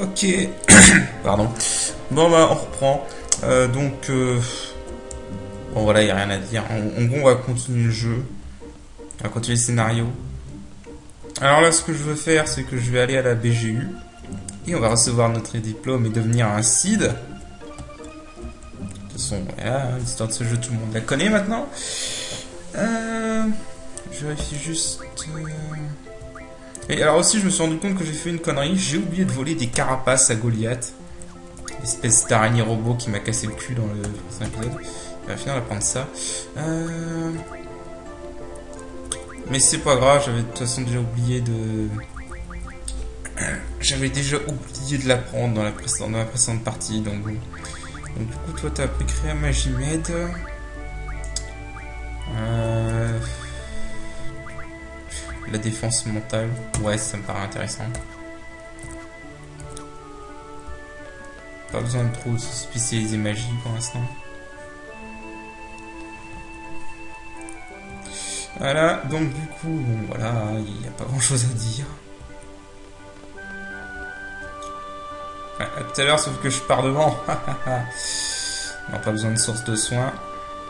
Ok. Pardon. Bon bah on reprend. Bon voilà, il n'y a rien à dire. En gros, on va continuer le jeu. On va continuer le scénario. Alors là, ce que je veux faire, c'est que je vais aller à la BGU. Et on va recevoir notre diplôme et devenir un CID. De toute façon, voilà, l'histoire de ce jeu, tout le monde la connaît maintenant. Je vérifie juste... Et alors aussi, je me suis rendu compte que j'ai fait une connerie. J'ai oublié de voler des carapaces à Goliath. Espèce d'araignée robot qui m'a cassé le cul dans le précédent épisode. Il va finir d'apprendre ça. Mais c'est pas grave, j'avais de toute façon déjà oublié de... J'avais déjà oublié de l'apprendre dans la précédente partie. Donc du coup, toi, t'as appris créer Magimed. La défense mentale. Ouais, ça me paraît intéressant. Pas besoin de trop se spécialiser magie pour l'instant. Voilà, donc du coup, bon voilà, il n'y a pas grand chose à dire. À tout à l'heure, sauf que je pars devant. Non, pas besoin de source de soins.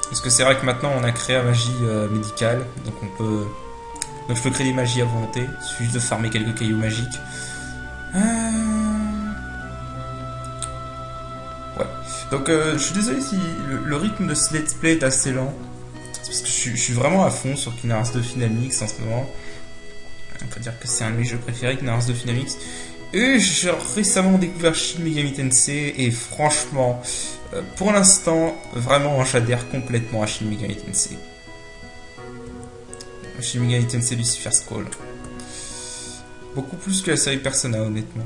Parce que c'est vrai que maintenant on a créé la magie médicale. Donc on peut. Donc je peux créer des magies à volonté. Il suffit juste de farmer quelques cailloux magiques. Ouais. Donc je suis désolé si le rythme de ce let's play est assez lent. Parce que je suis vraiment à fond sur Kingdom Hearts 2 Finamix en ce moment. On peut dire que c'est un de mes jeux préférés, Kingdom Hearts 2 Finamix. Et j'ai récemment découvert Shin Megami Tensei et franchement, pour l'instant, vraiment j'adhère complètement à Shin Megami Tensei. Shin Megami Tensei Lucifer's Call. Beaucoup plus que la série Persona, honnêtement.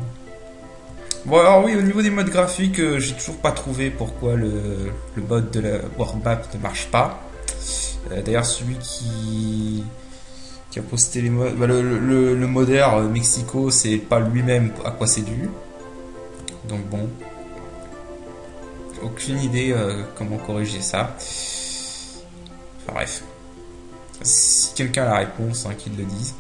Bon alors oui, au niveau des modes graphiques, j'ai toujours pas trouvé pourquoi le mode de la World Map ne marche pas. D'ailleurs, celui qui a posté les modes, le modère Mexico, c'est pas lui-même à quoi c'est dû. Donc bon, aucune idée comment corriger ça. Enfin bref, si quelqu'un a la réponse, hein, qu'il le dise.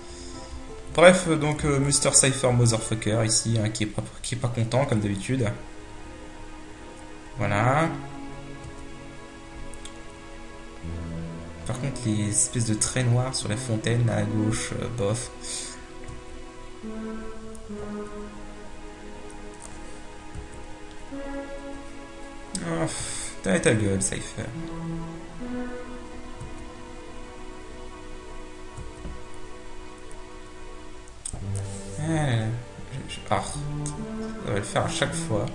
Bref, donc Mr. Cypher Motherfucker ici, hein, qui est pas content comme d'habitude. Voilà. Par contre, les espèces de traits noirs sur la fontaine à gauche, bof. Oh, t'as ta gueule, Cypher. Ah, ça va le faire à chaque fois.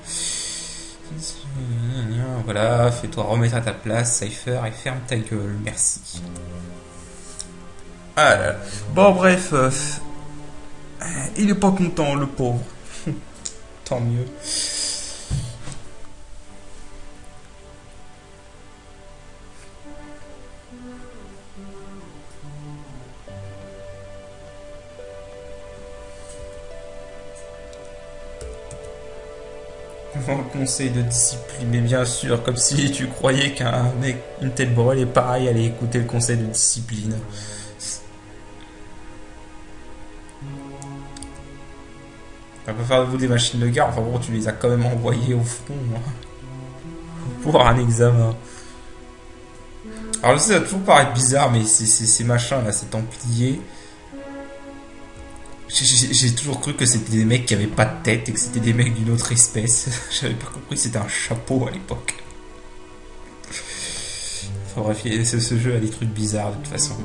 Voilà, fais-toi remettre à ta place, Cypher, et ferme ta gueule, merci. Ah là. Bon, bref, il est pas content, le pauvre. Tant mieux. Conseil de discipline, mais bien sûr, comme si tu croyais qu'un mec, une tête brûlée pareil, allait écouter le conseil de discipline. On peut faire de vous des machines de guerre, enfin bon, tu les as quand même envoyées au front, hein, pour un examen. Alors je sais, ça va toujours paraître bizarre, mais ces machins là, ces templiers, j'ai toujours cru que c'était des mecs qui avaient pas de tête et que c'était des mecs d'une autre espèce. J'avais pas compris que c'était un chapeau à l'époque. Enfin bref, ce jeu a des trucs bizarres de toute façon.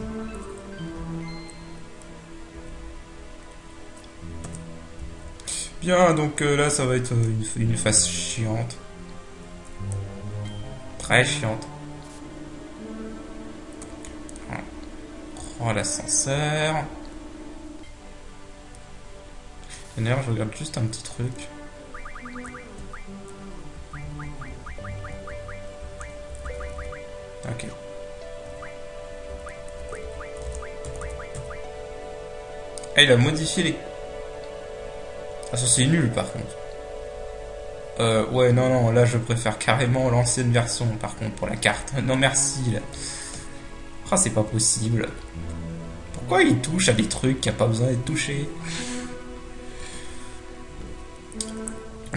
Bien, donc là ça va être une phase chiante. Très chiante. On prend l'ascenseur. D'ailleurs, je regarde juste un petit truc. Ok. Ah, il a modifié les... Ah, ça c'est nul par contre. Ouais, non, là je préfère carrément l'ancienne version par contre pour la carte. Non merci, là. Ah, c'est pas possible. Pourquoi il touche à des trucs qui a pas besoin d'être touchés?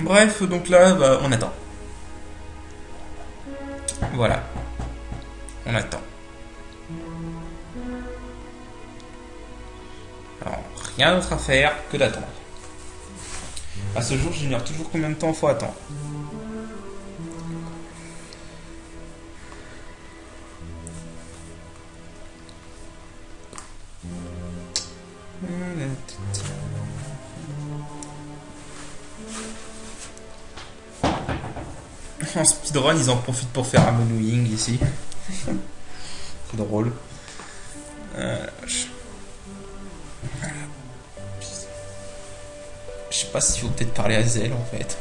Bref, donc là, bah, on attend. Voilà, on attend. Alors, rien d'autre à faire que d'attendre. À ce jour, j'ignore toujours combien de temps il faut attendre. En speedrun, ils en profitent pour faire un menouing ici. C'est drôle. Je sais pas s'il faut peut-être parler à Zell en fait.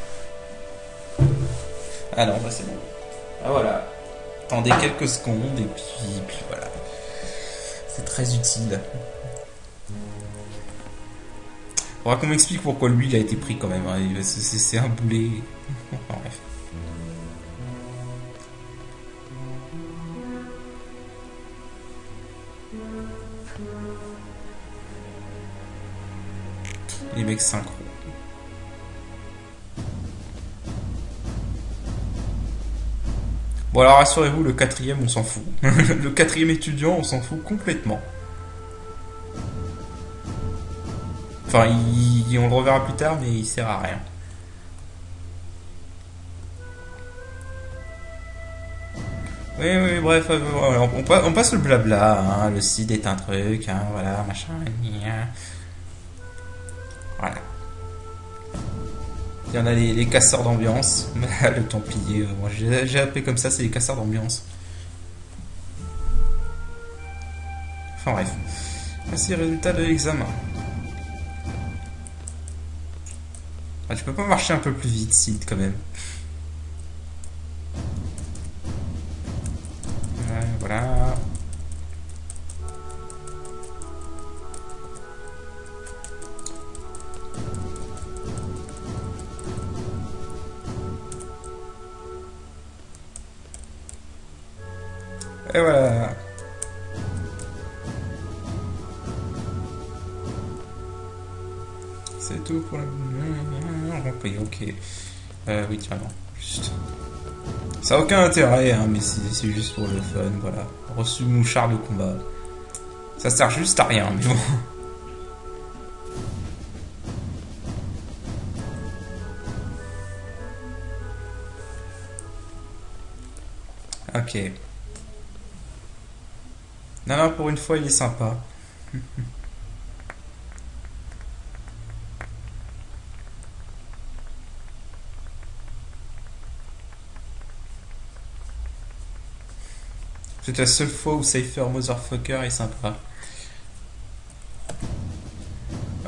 Ah non, bah c'est bon. Ah voilà. Attendez quelques secondes et puis voilà. C'est très utile. Faudra qu'on m'explique pourquoi lui il a été pris quand même. Hein. C'est un boulet. Enfin, bref. Les mecs synchro. Bon alors rassurez-vous, le quatrième on s'en fout. Le quatrième étudiant on s'en fout complètement. Enfin, on le reverra plus tard, mais il sert à rien. Oui, bref, on passe le blabla, hein, le CID est un truc, hein, voilà, machin, voilà. Il y en a les casseurs d'ambiance, le Templier, moi j'ai appelé comme ça, c'est les casseurs d'ambiance. Enfin bref, voici le résultat de l'examen. Ah, tu peux pas marcher un peu plus vite, Sid, quand même. Ouais, voilà. Et voilà. C'est tout pour la... Ok. Oui, tiens, non. Juste. Ça n'a aucun intérêt, hein, mais c'est juste pour le fun, voilà. Reçu mouchard de combat. Ça sert juste à rien, mais bon. Ok. Non, pour une fois, il est sympa. C'est la seule fois où Cypher Motherfucker est sympa.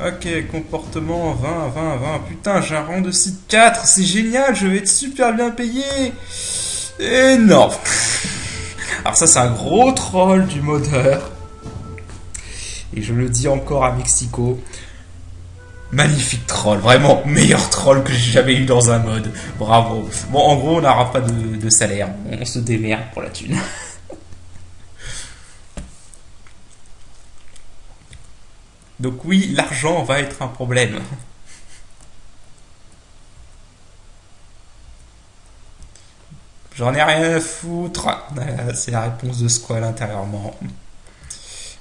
Ok, comportement 20. Putain, j'ai un rang de site 4, c'est génial, je vais être super bien payé. Et non. Alors ça, c'est un gros troll du modeur. Et je le dis encore à Mexico. Magnifique troll, vraiment meilleur troll que j'ai jamais eu dans un mode. Bravo. Bon, en gros, on n'aura pas de salaire. On se démerde pour la thune. Donc oui, l'argent va être un problème. J'en ai rien à foutre. C'est la réponse de Squall intérieurement.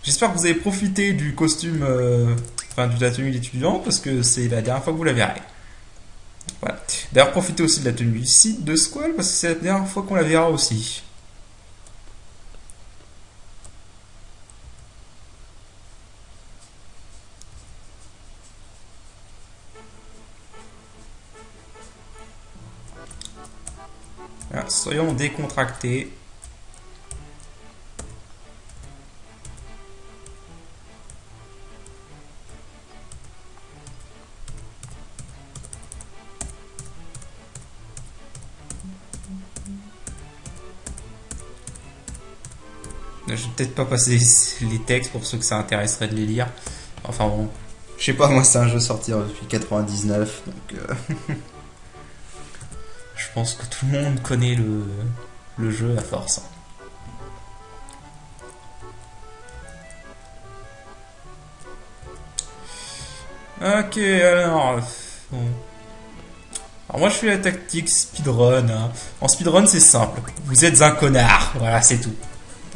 J'espère que vous avez profité du costume, de la tenue d'étudiant, parce que c'est la dernière fois que vous la verrez. Voilà. D'ailleurs, profitez aussi de la tenue du site de Squall, parce que c'est la dernière fois qu'on la verra aussi. Alors, soyons décontractés. Je vais peut-être pas passer les textes pour ceux que ça intéresserait de les lire. Enfin bon, je sais pas, moi c'est un jeu sorti depuis 99, donc je pense que tout le monde connaît le jeu à force. Ok, alors... Bon. Alors moi je fais la tactique speedrun. Hein. En speedrun c'est simple. Vous êtes un connard. Voilà, c'est tout.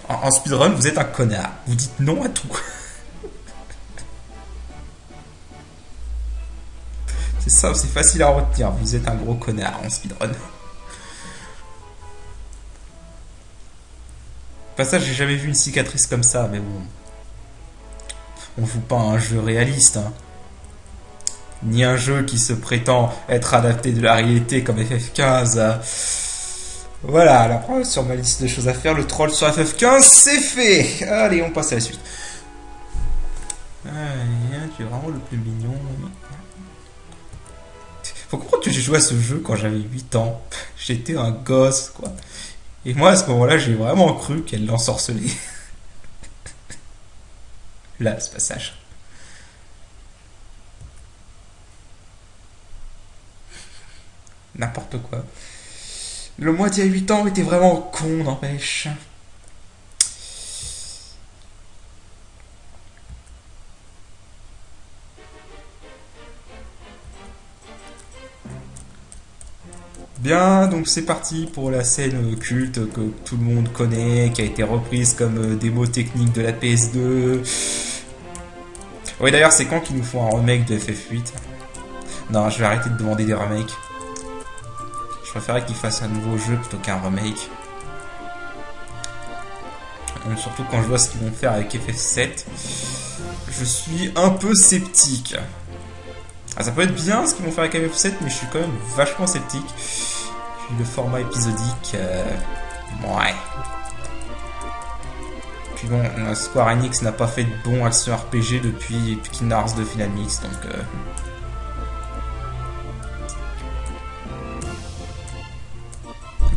En speedrun, vous êtes un connard. Vous dites non à tout. C'est simple, c'est facile à retenir. Vous êtes un gros connard en speedrun. Pas ça, j'ai jamais vu une cicatrice comme ça, mais bon. On joue pas à un jeu réaliste, hein. Ni un jeu qui se prétend être adapté de la réalité comme FF15. Voilà, alors sur ma liste de choses à faire, le troll sur FF15, c'est fait. Allez, on passe à la suite. Tu es vraiment le plus mignon. Faut comprendre que j'ai joué à ce jeu quand j'avais 8 ans. J'étais un gosse, quoi. Et moi, à ce moment-là, j'ai vraiment cru qu'elle l'ensorcelait. Là, ce passage. N'importe quoi. Le moi d'il y a 8 ans était vraiment con, n'empêche. Bien, donc c'est parti pour la scène culte que tout le monde connaît, qui a été reprise comme démo technique de la PS2. Oui, d'ailleurs, c'est quand qu'ils nous font un remake de FF8? Non, je vais arrêter de demander des remakes. Je préférerais qu'ils fassent un nouveau jeu plutôt qu'un remake. Surtout quand je vois ce qu'ils vont faire avec FF7. Je suis un peu sceptique. Ah, ça peut être bien ce qu'ils vont faire avec FF7, mais je suis quand même vachement sceptique. Puis le format épisodique... ouais. Puis bon, Square Enix n'a pas fait de bon action RPG depuis Kingdom Hearts 2 Final Mix, donc...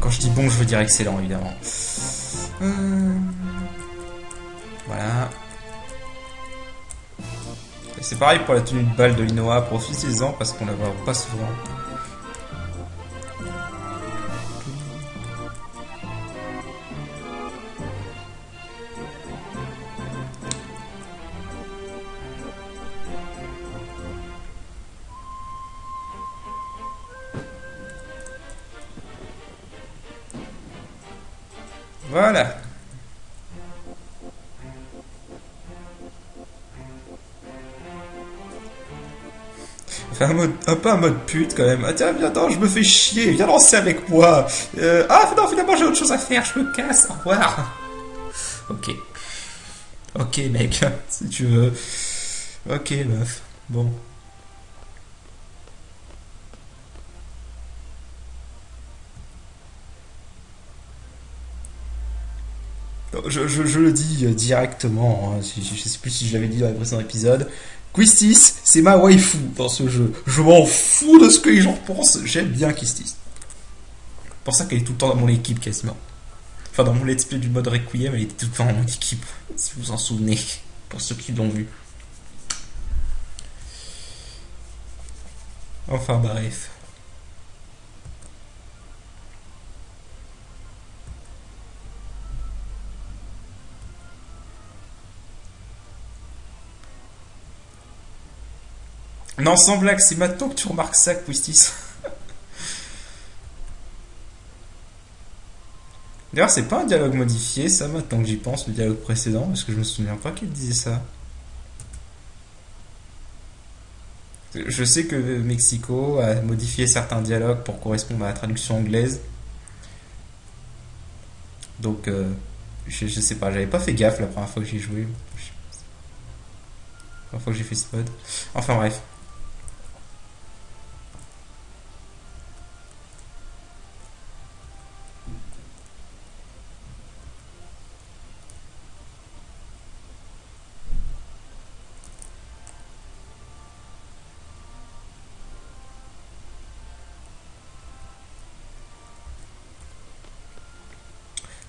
Quand je dis bon, je veux dire excellent, évidemment. Voilà. Et c'est pareil pour la tenue de balle de Linoa. Profitez-en parce qu'on la voit pas souvent. Voilà. Enfin, un peu un mode pute quand même. Ah tiens, viens, attends, je me fais chier, viens danser avec moi. Ah non, finalement j'ai autre chose à faire, je me casse, au revoir. Ok. Ok mec, si tu veux. Ok meuf, bon. Je le dis directement, hein. Je sais plus si je l'avais dit dans les précédents épisodes. Quistis, c'est ma waifu dans ce jeu. Je m'en fous de ce que les gens pensent, j'aime bien Quistis. C'est pour ça qu'elle est tout le temps dans mon équipe quasiment. Enfin, dans mon let's play du mode Requiem, elle était tout le temps dans mon équipe, si vous vous en souvenez, pour ceux qui l'ont vu. Enfin, bref. Non, sans blague, c'est maintenant que tu remarques ça, Quistis. D'ailleurs, c'est pas un dialogue modifié, ça, maintenant que j'y pense, le dialogue précédent, parce que je me souviens pas qu'il disait ça. Je sais que Mexico a modifié certains dialogues pour correspondre à la traduction anglaise. Donc, je sais pas, j'avais pas fait gaffe la première fois que j'ai joué. La première fois que j'ai fait ce mode. Enfin bref.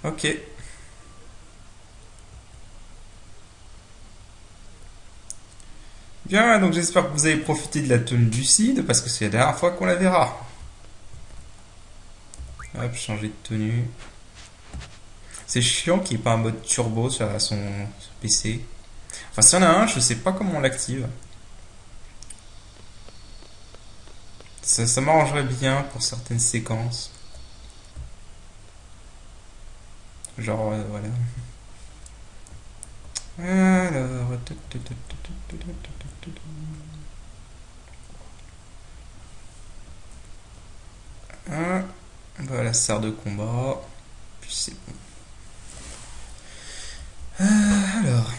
Ok. Bien, donc j'espère que vous avez profité de la tenue du Cid, parce que c'est la dernière fois qu'on la verra. Hop, changer de tenue. C'est chiant qu'il n'y ait pas un mode turbo sur son PC. Enfin, s'il y en a un, je sais pas comment on l'active. Ça m'arrangerait bien pour certaines séquences. Genre, voilà. Alors... Voilà, sert de combat. Puis c'est bon. Alors...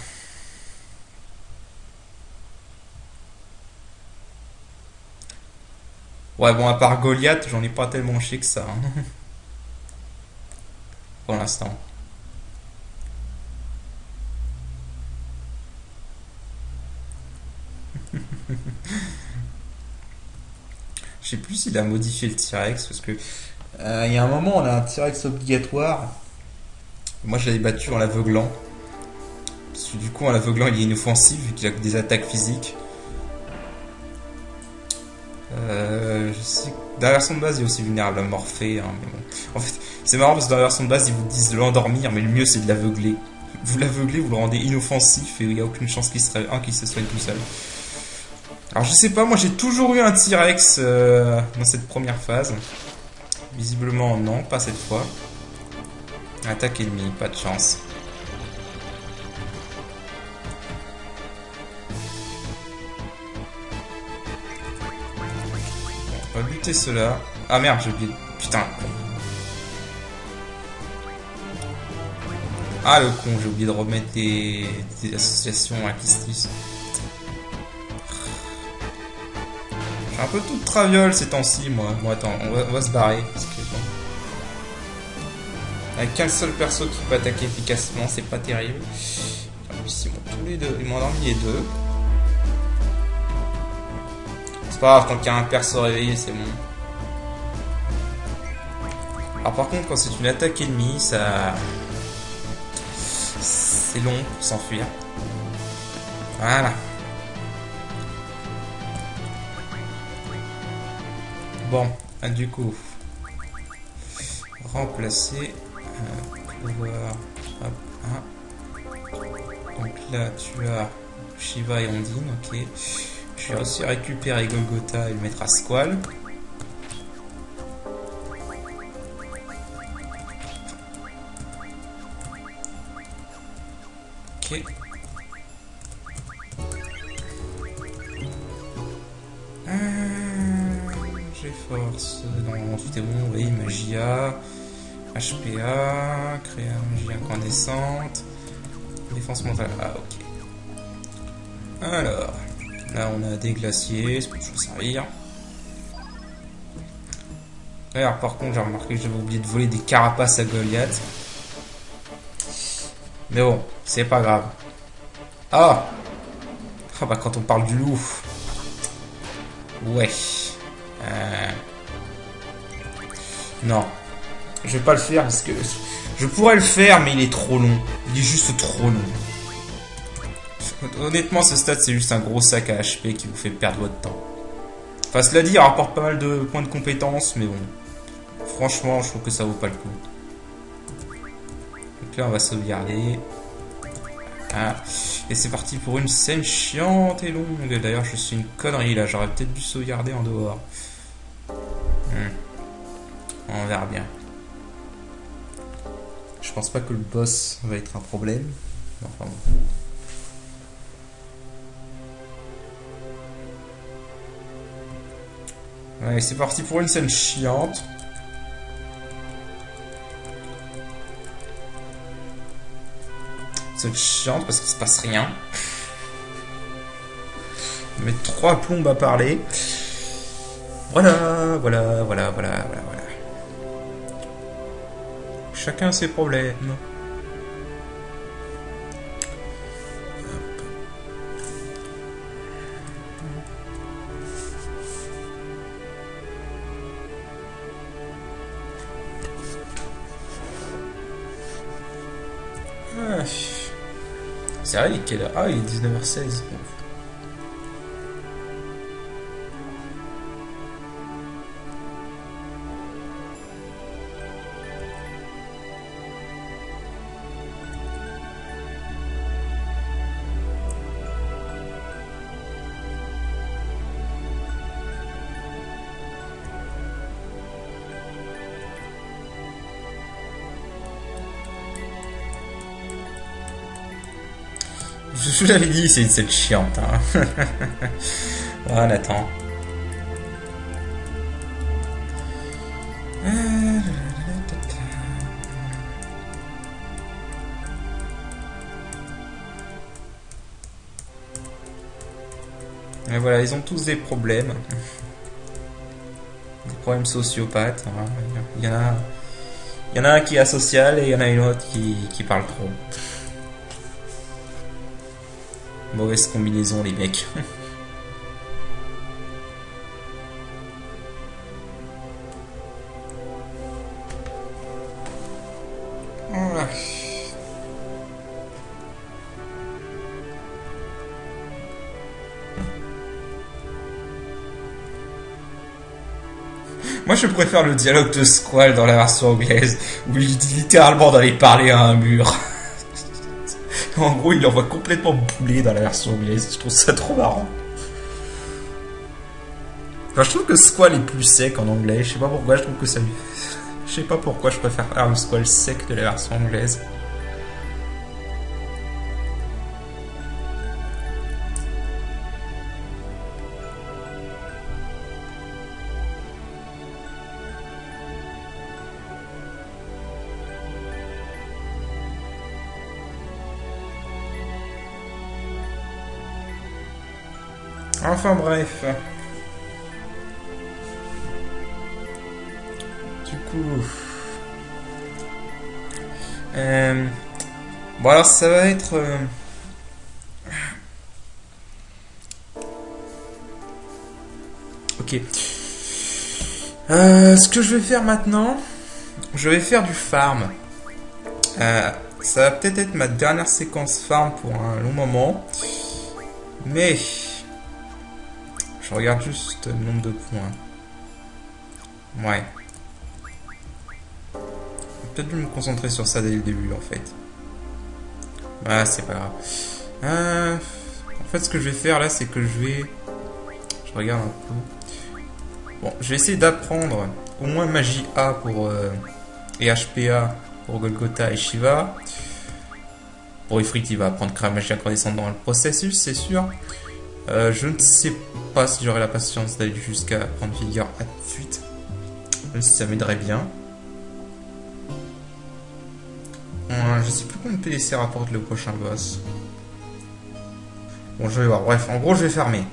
Ouais, bon, à part Goliath, j'en ai pas tellement chié que ça. Hein, pour l'instant. Je sais plus s'il a modifié le T-Rex, parce que il y a un moment, on a un T-Rex obligatoire. Moi, je l'avais battu en l'aveuglant. Parce que du coup, en l'aveuglant, il est inoffensif, vu qu'il a des attaques physiques. Je sais que dans la version de base, il est aussi vulnérable à Morphée. Hein, mais bon. En fait, c'est marrant parce que dans la version de base, ils vous disent de l'endormir, mais le mieux, c'est de l'aveugler. Vous l'aveuglez, vous le rendez inoffensif, et il n'y a aucune chance qu'il se soigne tout seul. Alors, je sais pas, moi, j'ai toujours eu un T-Rex dans cette première phase. Visiblement, non, pas cette fois. Attaque ennemie, pas de chance. On va buter cela. Ah merde, j'ai oublié. Putain. Ah le con, j'ai oublié de remettre des associations à Kistis. J'ai un peu tout de traviole ces temps-ci, moi. Bon, attends, on va se barrer. Parce que, bon. Avec qu'un seul perso qui peut attaquer efficacement, c'est pas terrible. Ici, tous les deux. Ils m'ont endormi les deux. C'est pas grave, tant qu'il y a un perso réveillé, c'est bon. Alors par contre, quand c'est une attaque ennemie, ça... c'est long pour s'enfuir. Voilà. Bon, du coup... remplacer... pouvoir... Hop, hein. Donc là, tu as Shiva et Ondine, ok. Je vais aussi récupérer Golgotha et le mettre à Squall. Ok. J'ai force. Non, tout est bon. Oui, Magia. HPA. Créa magie incandescente. Défense mentale. Ah, ok. Alors. Là, on a des glaciers. Ça peut toujours servir. Alors, par contre, j'ai remarqué que j'avais oublié de voler des carapaces à Goliath. Mais bon, c'est pas grave. Ah! Ah bah quand on parle du loup. Ouais. Non. Je vais pas le faire parce que... je pourrais le faire mais il est trop long. Il est juste trop long. Honnêtement ce stade c'est juste un gros sac à HP qui vous fait perdre votre temps. Enfin cela dit il rapporte pas mal de points de compétence mais bon. Franchement je trouve que ça vaut pas le coup. Donc là on va sauvegarder. Ah. Et c'est parti pour une scène chiante et longue. D'ailleurs, je suis une connerie là. J'aurais peut-être dû sauvegarder en dehors. On verra bien. Je pense pas que le boss va être un problème. Enfin bon. Allez, c'est parti pour une scène chiante. C'est chiante parce qu'il se passe rien. Mettre 3 plombes à parler. Voilà. Chacun ses problèmes. C'est vrai, il est quelle heure? Ah, il est 19h16. Je vous l'avais dit, c'est une scène chiante. Hein. Ah, on attend. Et voilà, ils ont tous des problèmes. Des problèmes sociopathes. Hein. Il y en a un qui est asocial et il y en a une autre qui parle trop. Mauvaise combinaison, les mecs. Voilà. Moi, je préfère le dialogue de Squall dans la version anglaise, où il dit littéralement d'aller parler à un mur. En gros, il l'envoie complètement bouler dans la version anglaise. Je trouve ça trop marrant. Enfin, je trouve que Squall est plus sec en anglais. Je sais pas pourquoi, je trouve que ça lui... Je sais pas pourquoi je préfère le Squall sec de la version anglaise. Enfin bref. Du coup... Bon alors ça va être... Ok. Ce que je vais faire maintenant, je vais faire du farm. Ça va peut-être être ma dernière séquence farm pour un long moment. Mais... Je regarde juste le nombre de points. Ouais. Peut-être dû me concentrer sur ça dès le début en fait. Ah, c'est pas grave. En fait, ce que je vais faire là, c'est que je vais... Je regarde un peu. Bon, je vais essayer d'apprendre au moins Magie A pour... et HPA pour Golgotha et Shiva. Pour Ifrit, il va apprendre Krav Magie incandescente dans le processus, c'est sûr. Je ne sais pas si j'aurai la patience d'aller jusqu'à prendre vigueur à tout de suite. Même si ça m'aiderait bien. Je sais plus combien de PDC rapporte le prochain boss. Bon, je vais voir. Bref, en gros, je vais farmer.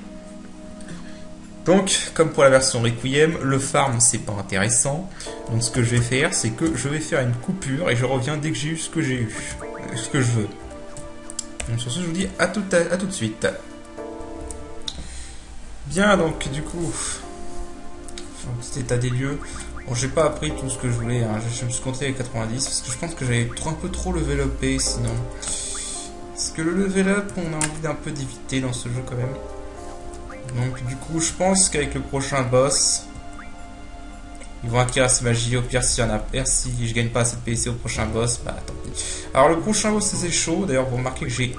Donc, comme pour la version Requiem, le farm, c'est pas intéressant. Donc, ce que je vais faire, c'est que je vais faire une coupure et je reviens dès que j'ai eu ce que j'ai eu. Ce que je veux. Donc, sur ce, je vous dis à tout de suite. Bien, donc, du coup, un petit état des lieux. Bon, j'ai pas appris tout ce que je voulais, hein. Je me suis compté avec 90 parce que je pense que j'avais un peu trop level upé sinon. Parce que le level up, on a envie d'un peu d'éviter dans ce jeu quand même. Donc du coup, je pense qu'avec le prochain boss, ils vont acquérir ces magies. Au pire, si je gagne pas assez de PC au prochain boss, bah tant pis. Alors le prochain boss, c'est chaud. D'ailleurs, vous remarquez que j'ai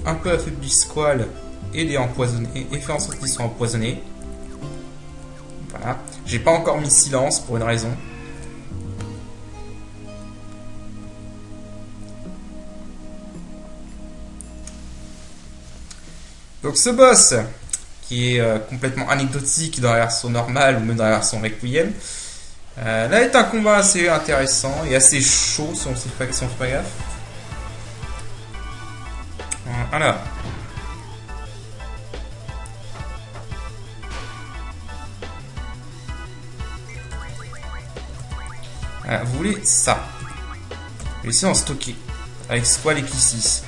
un peu affaibli Squall et les empoisonnés, et fait en sorte qu'ils soient empoisonnés. Voilà. J'ai pas encore mis silence pour une raison. Donc ce boss, qui est complètement anecdotique dans la version normale ou même dans la version Requiem, là est un combat assez intéressant et assez chaud si on ne fait pas gaffe. Alors. Vous voulez ça. Laissez en stocker. Avec Squall et Kissis.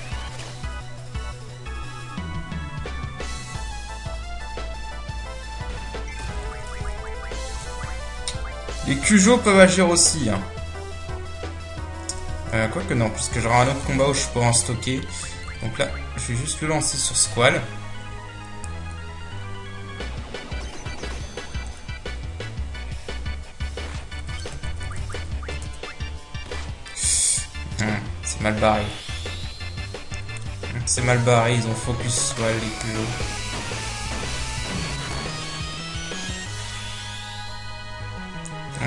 Les Cujo peuvent agir aussi. Hein. Quoique non, puisque j'aurai un autre combat où je pourrai en stocker. Donc là, je vais juste le lancer sur Squall. C'est mal barré. C'est mal barré, ils ont focus Squall les Cujo.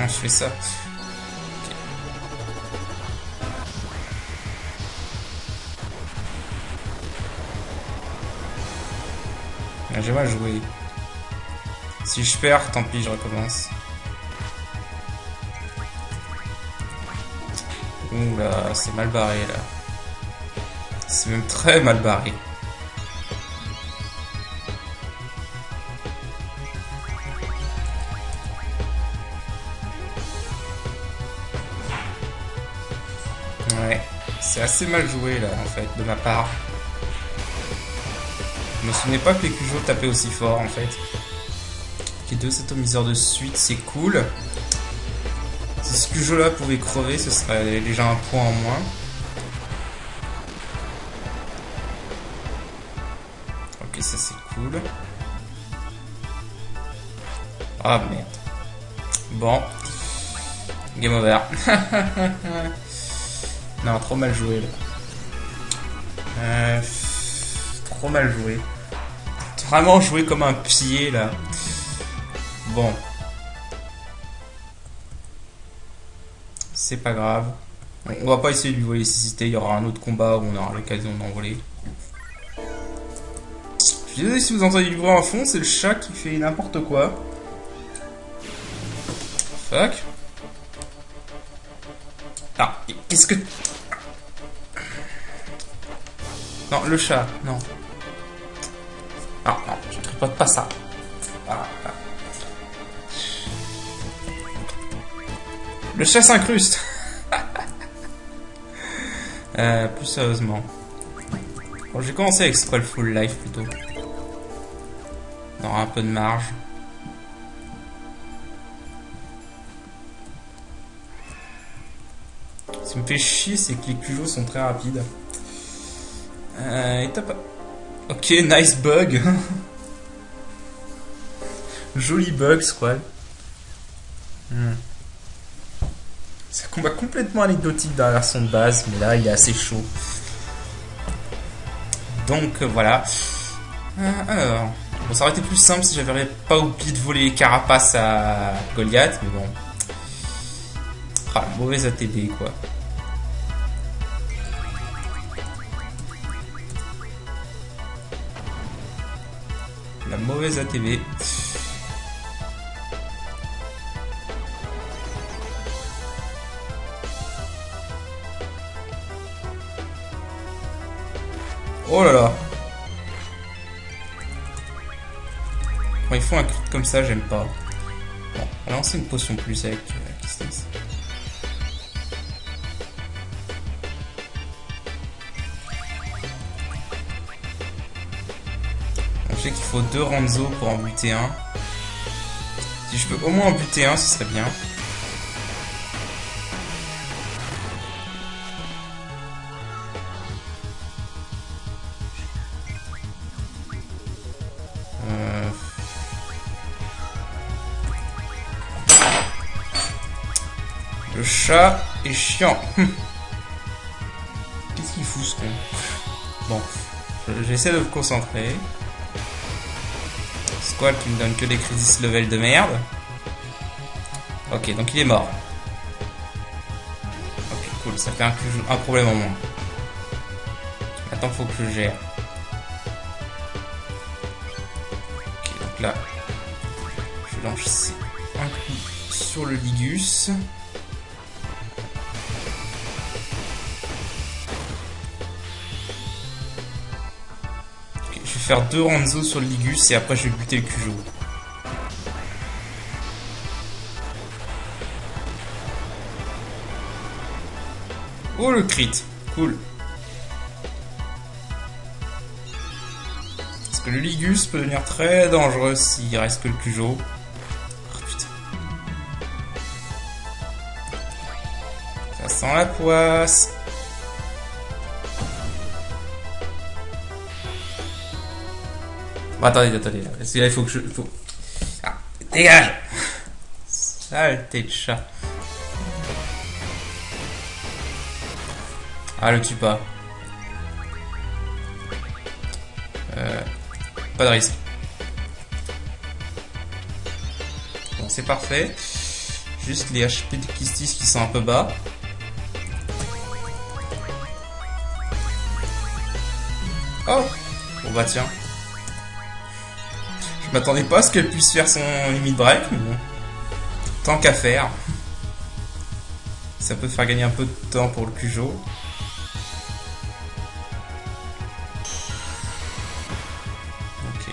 Je fais ça. Okay. Ah, j'ai mal joué. Si je perds, tant pis, je recommence. Ouh là, c'est mal barré là. C'est même très mal barré. Ouais, c'est assez mal joué là en fait de ma part. Je me souvenais pas que les Cujo tapaient aussi fort en fait. Ok, 2 atomiseurs de suite, c'est cool. Si ce Cujo là pouvait crever, ce serait déjà un point en moins. Ok, ça c'est cool. Ah merde. Bon. Game over. Non, trop mal joué là. Trop mal joué. Vraiment joué comme un pied là. Bon. C'est pas grave. On va pas essayer de lui voler ses cités. Il y aura un autre combat où on aura l'occasion d'en voler. Je suis désolé si vous entendez du bruit en fond, c'est le chat qui fait n'importe quoi. Fuck. Ah, qu'est-ce que... Non, le chat, non. Ah, non, je tripote pas ça. Ah, ah. Le chat s'incruste. Plus sérieusement. Bon, j'ai commencé avec Squall Full Life plutôt. On aura un peu de marge. Ce qui me fait chier, c'est que les Cujo sont très rapides. Étape... Ok, nice bug. Joli bug, Squall. C'est un combat complètement anecdotique dans la version de base, mais là, il est assez chaud. Donc, voilà. Alors... Bon, ça aurait été plus simple si j'avais pas oublié de voler les carapaces à Goliath, mais bon. Ah, mauvais ATB, quoi. La mauvaise ATB. Oh là là. Quand ils font un crit comme ça, j'aime pas. Bon, on va lancer une potion plus avec Kistis. Je sais qu'il faut 2 Ranzo pour en buter un. Si je peux au moins en buter un, ce serait bien. Le chat est chiant. Qu'est-ce qu'il fout ce con? Bon, j'essaie de me concentrer. Squall qui me donne que des crisis level de merde. Ok, donc il est mort. Ok, cool, ça fait un problème en moins. Maintenant, faut que je gère. Ok, donc là, je lance un coup sur le Ligus. Je vais faire 2 Ranzo sur le Ligus et après je vais buter le Cujo. Oh le crit, cool. Parce que le Ligus peut devenir très dangereux s'il reste que le Cujo. Oh putain. Ça sent la poisse. Bon, attendez. Parce que là, il faut que je... Ah, dégage. Saleté de chat. Ah, le tue pas. Pas de risque. Bon, c'est parfait. Juste les HP de Kistis qui sont un peu bas. Oh. Bon bah tiens. Je m'attendais pas à ce qu'elle puisse faire son limit break, mais bon. Tant qu'à faire. Ça peut faire gagner un peu de temps pour le Cujo. Ok.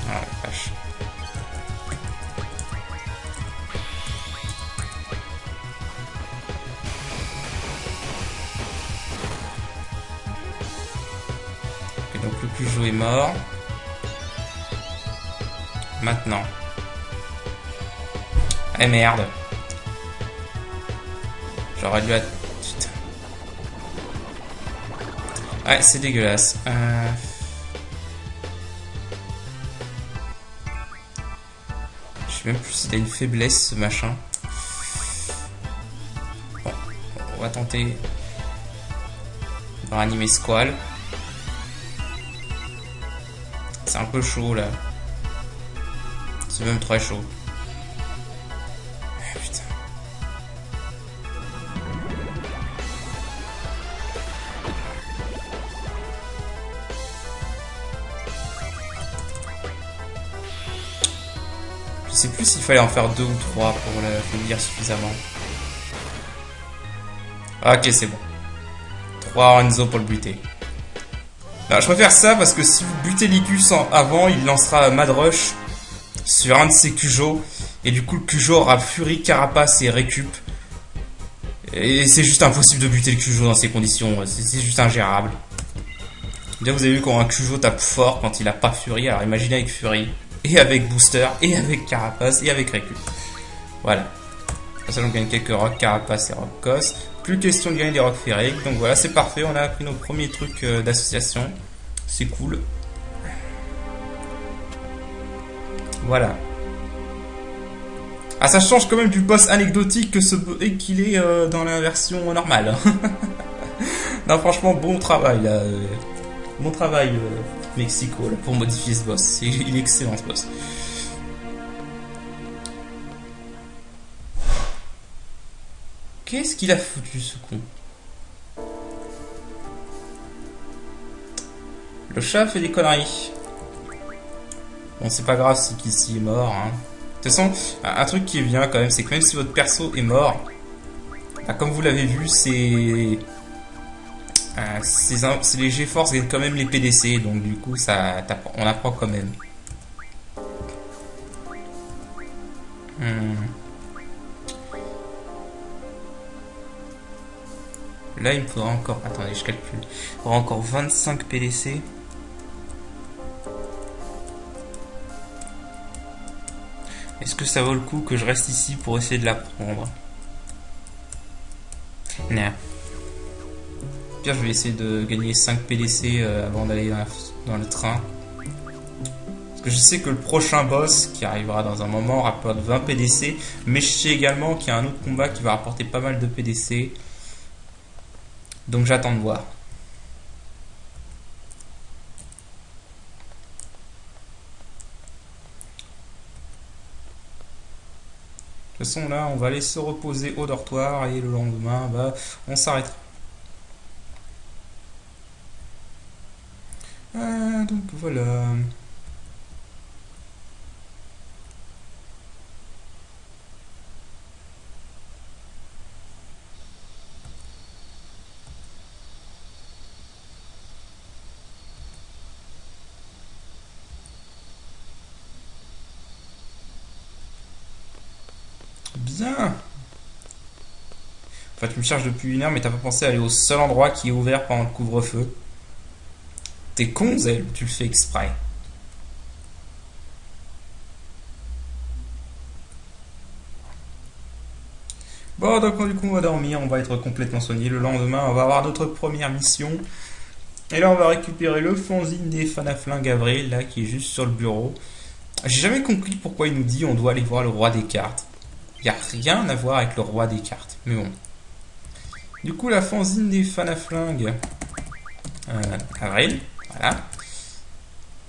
Ah la vache. Ok, donc le Cujo est mort. Maintenant. Eh merde. J'aurais dû... Putain. Ouais, c'est dégueulasse. Je sais même plus s'il a une faiblesse, ce machin. Bon, on va tenter de ranimer Squall. C'est un peu chaud, là. C'est même très chaud. Ah, putain. Je sais plus s'il fallait en faire 2 ou 3 pour le finir suffisamment. Ok, c'est bon. 3 Renzo pour le buter. Non, je préfère ça parce que si vous butez Licus avant, il lancera Mad Rush sur un de ses Cujo. Et du coup, le Cujo aura Fury, Carapace et Récup. Et c'est juste impossible de buter le Cujo dans ces conditions. C'est juste ingérable. Déjà, vous avez vu quand un Cujo tape fort quand il a pas Fury. Alors imaginez avec Fury, et avec Booster, et avec Carapace, et avec Récup. Voilà. Comme ça, on gagne quelques Rock Carapace et Rock Cos. Plus question de gagner des Rock Ferric. Donc voilà, c'est parfait. On a appris nos premiers trucs d'association. C'est cool. Voilà. Ah, ça change quand même du boss anecdotique que ce qu'il est dans la version normale. Non, franchement, bon travail là. Bon travail Mexico là, pour modifier ce boss. Il est excellent ce boss. Qu'est-ce qu'il a foutu ce con? Le chat fait des conneries. Bon, c'est pas grave si Kissy est mort. Hein. De toute façon, un truc qui est bien quand même, c'est que même si votre perso est mort, bah, comme vous l'avez vu, c'est les GeForce gagnent quand même les PDC, donc du coup, on apprend quand même. Là, il me faudra encore... Attendez, je calcule. Il faudra encore 25 PDC. Est-ce que ça vaut le coup que je reste ici pour essayer de la prendre? Non. Pire, je vais essayer de gagner 5 PDC avant d'aller dans le train. Parce que je sais que le prochain boss, qui arrivera dans un moment, rapporte 20 PDC. Mais je sais également qu'il y a un autre combat qui va rapporter pas mal de PDC. Donc j'attends de voir. De toute façon là on va aller se reposer au dortoir et le lendemain bah, on s'arrêtera. Donc voilà. Bien. Enfin, tu me cherches depuis 1 heure, mais t'as pas pensé à aller au seul endroit qui est ouvert pendant le couvre-feu. T'es con, Zell, tu le fais exprès. Bon, donc du coup, on va dormir, on va être complètement soigné. Le lendemain, on va avoir notre première mission. Et là, on va récupérer le fanzine des Fanaflingues Avril, là, qui est juste sur le bureau. J'ai jamais compris pourquoi il nous dit on doit aller voir le roi des cartes. Il n'y a rien à voir avec le roi des cartes. Mais bon. Du coup, la fanzine des Fanaflingues Avril. Voilà.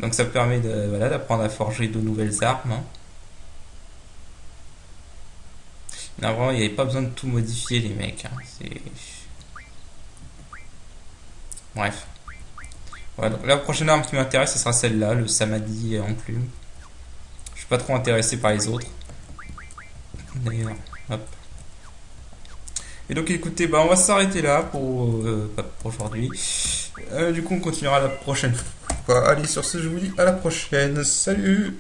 Donc ça permet d'apprendre à forger de nouvelles armes. Hein. Non, vraiment, il n'y avait pas besoin de tout modifier, les mecs. Hein. Bref. Voilà, donc la prochaine arme qui m'intéresse, ce sera celle-là, le Samadhi en plume. Je suis pas trop intéressé par les autres. D'ailleurs, hop. Et donc écoutez, bah, on va s'arrêter là pour aujourd'hui. Du coup, on continuera la prochaine fois. Allez, sur ce, je vous dis à la prochaine. Salut!